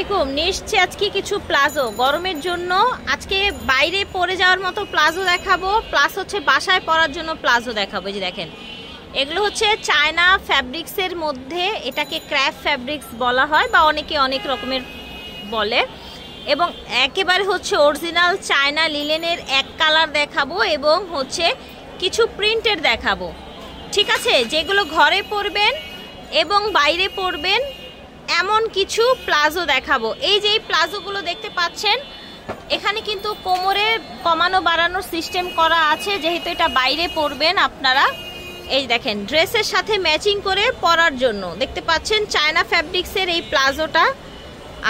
আলাইকুম। নিয়ে এসছি আজকে কিছু প্লাজো গরমের জন্য। আজকে বাইরে পরে যাওয়ার মতো প্লাজো দেখাবো, প্লাস হচ্ছে বাসায় পরার জন্য প্লাজো দেখাবো। এই যে দেখেন, এগুলো হচ্ছে চায়না ফ্যাব্রিক্সের মধ্যে, এটাকে ক্র্যাফট ফ্যাব্রিক্স বলা হয় বা অনেকে অনেক রকমের বলে, এবং একেবারে হচ্ছে অরিজিনাল চায়না লিলেনের এক কালার দেখাবো এবং হচ্ছে কিছু প্রিন্টের দেখাবো। ঠিক আছে, যেগুলো ঘরে পরবেন এবং বাইরে পরবেন এমন কিছু প্লাজো দেখাবো। এই যে এই প্লাজোগুলো দেখতে পাচ্ছেন, এখানে কিন্তু কোমরে কমানো বাড়ানোর সিস্টেম করা আছে, যেহেতু এটা বাইরে পরবেন আপনারা। এই দেখেন, ড্রেসের সাথে ম্যাচিং করে পরার জন্য দেখতে পাচ্ছেন চায়না ফ্যাব্রিক্সের এই প্লাজোটা।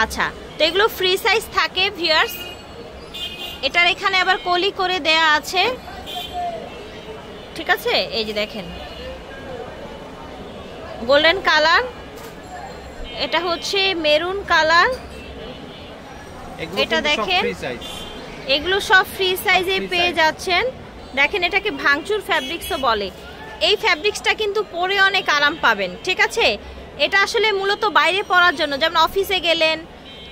আচ্ছা, তো এগুলো ফ্রি সাইজ থাকে ভিউয়ার্স। এটার এখানে আবার কলি করে দেয়া আছে। ঠিক আছে, এই যে দেখেন গোল্ডেন কালার, এটা হচ্ছে মেরুন কালার, এটা দেখেন এগুলো সব ফ্রি সাইজে পেয়ে যাচ্ছেন। দেখেন, এটাকে ভাঙচুর ফ্যাব্রিক্সও বলে। এই ফ্যাব্রিক্সটা কিন্তু পরে অনেক আরাম পাবেন। ঠিক আছে, এটা আসলে মূলত বাইরে পরার জন্য, যেমন অফিসে গেলেন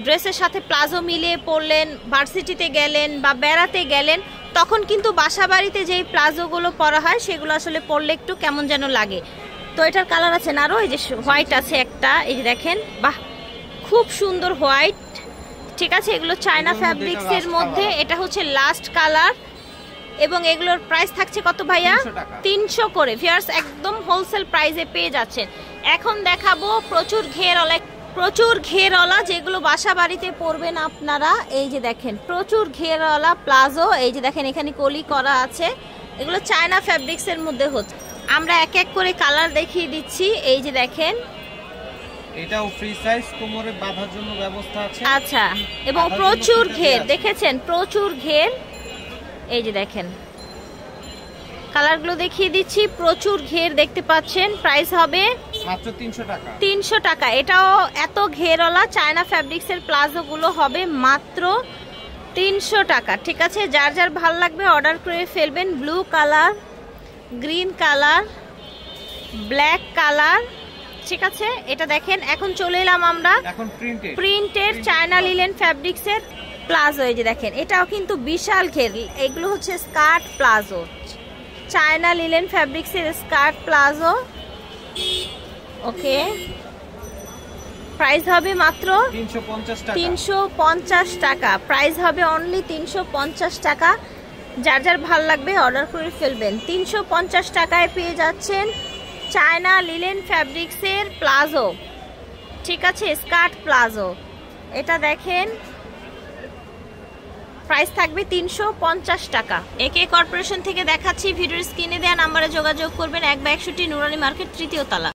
ড্রেসের সাথে প্লাজো মিলিয়ে পরলেন, ভার্সিটিতে গেলেন বা বেড়াতে গেলেন, তখন কিন্তু বাসা বাড়িতে যেই প্লাজোগুলো পরা হয় সেগুলো আসলে পরলে একটু কেমন যেন লাগে। তো এটার কালার আছে না, আরও এই যে হোয়াইট আছে একটা, এই যে দেখেন, বাহ খুব সুন্দর হোয়াইট। ঠিক আছে, এগুলো চায়না ফ্যাব্রিক্সের মধ্যে, এটা হচ্ছে লাস্ট কালার এবং এগুলোর প্রাইস থাকছে কত ভাইয়া? 300 করে ভিউয়ার্স, একদম হোলসেল প্রাইসে পেয়ে যাচ্ছেন। এখন দেখাবো প্রচুর ঘেরওয়ালা যেগুলো বাসা বাড়িতে পরবেন আপনারা। এই যে দেখেন, প্রচুর ঘেরওয়ালা প্লাজো। এই যে দেখেন, এখানে কলি করা আছে। এগুলো চায়না ফ্যাব্রিক্সের মধ্যে হচ্ছে। আমরা এক এক করে কালার দেখিয়ে দিচ্ছি। এই যে দেখেন, এটাও ফ্রি সাইজ, কোমরে বাঁধার জন্য ব্যবস্থা আছে। আচ্ছা, এবং প্রচুর ঘের, দেখেছেন প্রচুর ঘের। এই যে দেখেন, কালারগুলো দেখিয়ে দিচ্ছি, প্রচুর ঘের দেখতে পাচ্ছেন। প্রাইস হবে মাত্র 300 টাকা। 300 টাকা। এটাও এত ঘেরওয়ালা চায়না ফ্যাব্রিক্সের প্লাজোগুলো হবে মাত্র 300 টাকা। ঠিক আছে, যার যার ভাল লাগবে অর্ডার করে ফেলবেন। Blue colour, green colour, black colour. ঠিক আছে, এটা দেখেন। এখন চলে এলাম আমরা প্রিন্টের চায়না লিলেন ফ্যাব্রিক্সের প্লাজো। এই যে দেখেন, এটাও কিন্তু বিশাল ঘের। এগুলো হচ্ছে স্কার্ট প্লাজো, চায়না লিলেন ফ্যাব্রিক্সের স্কার্ট প্লাজো। ওকে, প্রাইস হবে মাত্র 350 টাকা। প্রাইস হবে অনলি 350 টাকা। যার যার ভাল লাগবে অর্ডার করে ফেলবেন। 350 টাকায় পেয়ে যাচ্ছেন চায়না লিলেন ফ্যাব্রিক্সের প্লাজো। ঠিক আছে, স্কার্ট প্লাজো। এটা দেখেন, প্রাইস থাকবে 350 টাকা। একে কর্পোরেশন থেকে দেখাচ্ছি, ভিডিওর স্ক্রিনে দেওয়া নাম্বারে যোগাযোগ করবেন। 1/61 নুরানি মার্কেট, 3য় তলা।